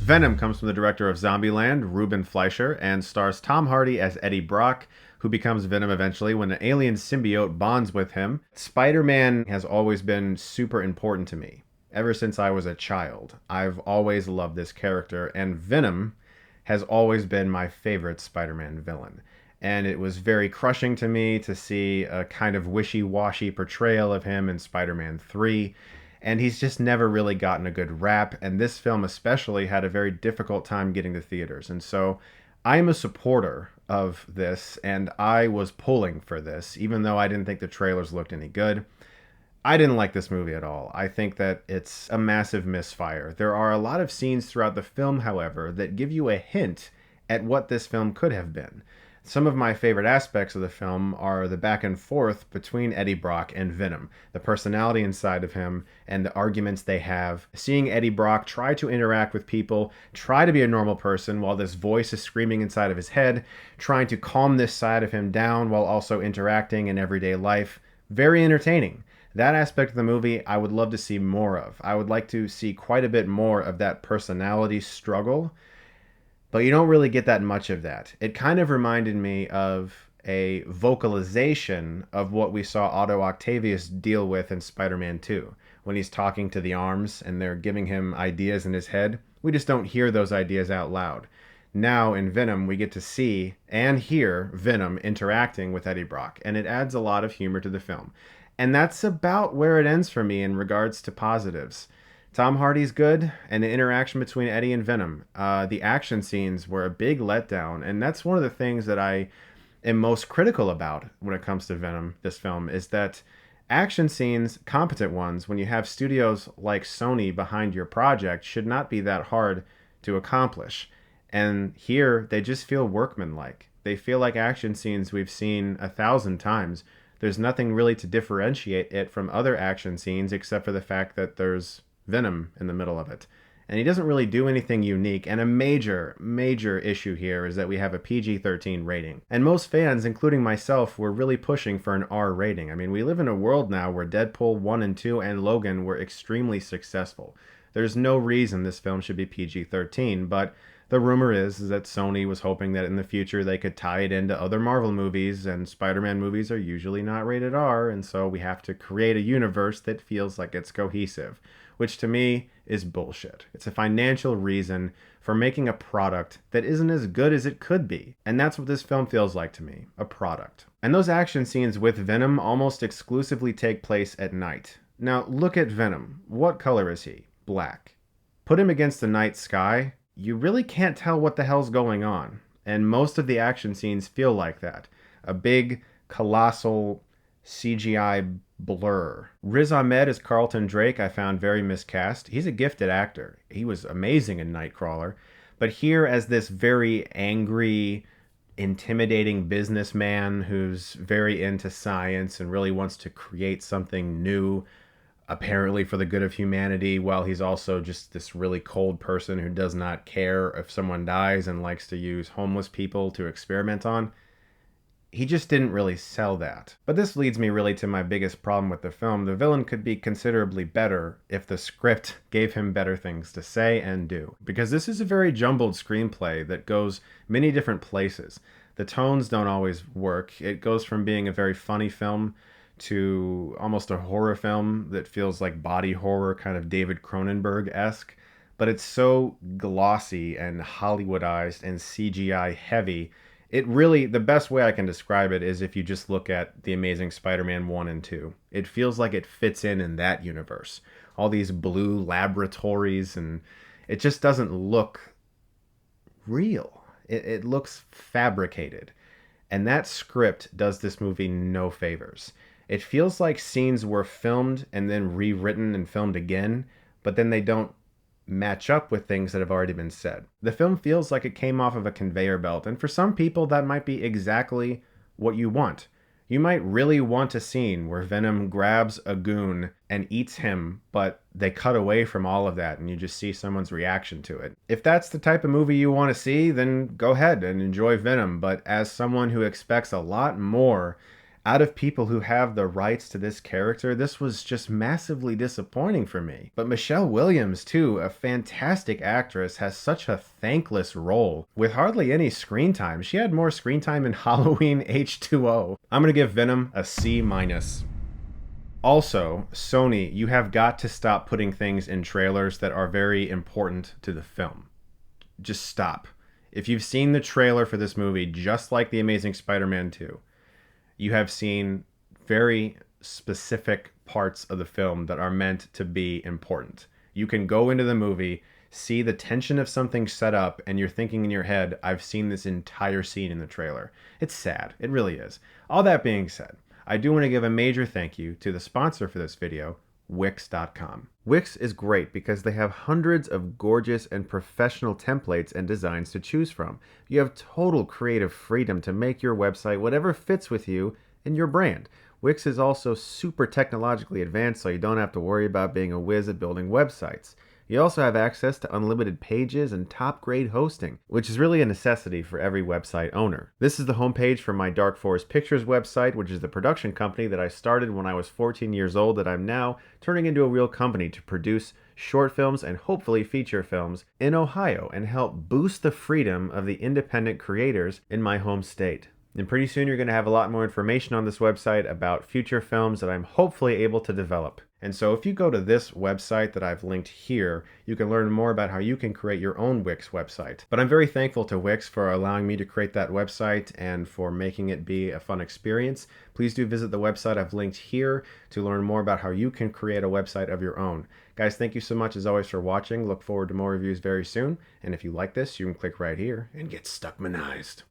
Venom comes from the director of Zombieland, Ruben Fleischer, and stars Tom Hardy as Eddie Brock, who becomes Venom eventually when an alien symbiote bonds with him. Spider-Man has always been super important to me. Ever since I was a child, I've always loved this character, and Venom has always been my favorite Spider-Man villain. And it was very crushing to me to see a kind of wishy-washy portrayal of him in Spider-Man 3, and he's just never really gotten a good rap, and this film especially had a very difficult time getting to theaters. And so I'm a supporter of this, and I was pulling for this, even though I didn't think the trailers looked any good. I didn't like this movie at all. I think that it's a massive misfire. There are a lot of scenes throughout the film, however, that give you a hint at what this film could have been. Some of my favorite aspects of the film are the back and forth between Eddie Brock and Venom, the personality inside of him, and the arguments they have. Seeing Eddie Brock try to interact with people, try to be a normal person while this voice is screaming inside of his head, trying to calm this side of him down while also interacting in everyday life. Very entertaining. That aspect of the movie I would love to see more of. I would like to see quite a bit more of that personality struggle, but you don't really get that much of that. It kind of reminded me of a vocalization of what we saw Otto Octavius deal with in Spider-Man 2, when he's talking to the arms and they're giving him ideas in his head. We just don't hear those ideas out loud. Now in Venom, we get to see and hear Venom interacting with Eddie Brock, and it adds a lot of humor to the film. And that's about where it ends for me in regards to positives. Tom Hardy's good, and the interaction between Eddie and Venom. The action scenes were a big letdown, and that's one of the things that I am most critical about when it comes to Venom, this film, is that action scenes, competent ones, when you have studios like Sony behind your project, should not be that hard to accomplish. And here, they just feel workmanlike. They feel like action scenes we've seen 1,000 times. There's nothing really to differentiate it from other action scenes except for the fact that there's Venom in the middle of it. And he doesn't really do anything unique, and a major issue here is that we have a PG-13 rating. And most fans, including myself, were really pushing for an R rating. I mean, we live in a world now where Deadpool 1 and 2 and Logan were extremely successful. There's no reason this film should be PG-13, but the rumor is that Sony was hoping that in the future they could tie it into other Marvel movies, and Spider-Man movies are usually not rated R, and so we have to create a universe that feels like it's cohesive, which to me is bullshit. It's a financial reason for making a product that isn't as good as it could be. And that's what this film feels like to me, a product. And those action scenes with Venom almost exclusively take place at night. Now, look at Venom. What color is he? Black. Put him against the night sky, you really can't tell what the hell's going on. And most of the action scenes feel like that. A big, colossal CGI blur. Riz Ahmed as Carlton Drake I found very miscast. He's a gifted actor. He was amazing in Nightcrawler. But here as this very angry, intimidating businessman who's very into science and really wants to create something new, apparently for the good of humanity, while he's also just this really cold person who does not care if someone dies and likes to use homeless people to experiment on. He just didn't really sell that. But this leads me really to my biggest problem with the film. The villain could be considerably better if the script gave him better things to say and do. Because this is a very jumbled screenplay that goes many different places. The tones don't always work. It goes from being a very funny film to almost a horror film that feels like body horror, kind of David Cronenberg-esque. But it's so glossy and Hollywoodized and CGI heavy. It really, the best way I can describe it is if you just look at The Amazing Spider-Man 1 and 2. It feels like it fits in that universe. All these blue laboratories, and it just doesn't look real. It looks fabricated. And that script does this movie no favors. It feels like scenes were filmed and then rewritten and filmed again, but then they don't match up with things that have already been said. The film feels like it came off of a conveyor belt, and for some people that might be exactly what you want. You might really want a scene where Venom grabs a goon and eats him, but they cut away from all of that and you just see someone's reaction to it. If that's the type of movie you want to see, then go ahead and enjoy Venom, but as someone who expects a lot more Out of people who have the rights to this character, this was just massively disappointing for me. But Michelle Williams, too, a fantastic actress, has such a thankless role with hardly any screen time. She had more screen time in Halloween H2O. I'm gonna give Venom a C-. Also, Sony, you have got to stop putting things in trailers that are very important to the film. Just stop. If you've seen the trailer for this movie, just like The Amazing Spider-Man 2, you have seen very specific parts of the film that are meant to be important. You can go into the movie, see the tension of something set up, and you're thinking in your head, I've seen this entire scene in the trailer. It's sad. It really is. All that being said, I do want to give a major thank you to the sponsor for this video, Wix.com. Wix is great because they have hundreds of gorgeous and professional templates and designs to choose from. You have total creative freedom to make your website whatever fits with you and your brand. Wix is also super technologically advanced, so you don't have to worry about being a whiz at building websites. You also have access to unlimited pages and top-grade hosting, which is really a necessity for every website owner. This is the homepage for my Dark Forest Pictures website, which is the production company that I started when I was 14 years old that I'm now turning into a real company to produce short films and hopefully feature films in Ohio and help boost the freedom of the independent creators in my home state. And pretty soon you're going to have a lot more information on this website about future films that I'm hopefully able to develop. And so if you go to this website that I've linked here, you can learn more about how you can create your own Wix website. But I'm very thankful to Wix for allowing me to create that website and for making it be a fun experience. Please do visit the website I've linked here to learn more about how you can create a website of your own. Guys, thank you so much as always for watching. Look forward to more reviews very soon. And if you like this, you can click right here and get Stuckmanized.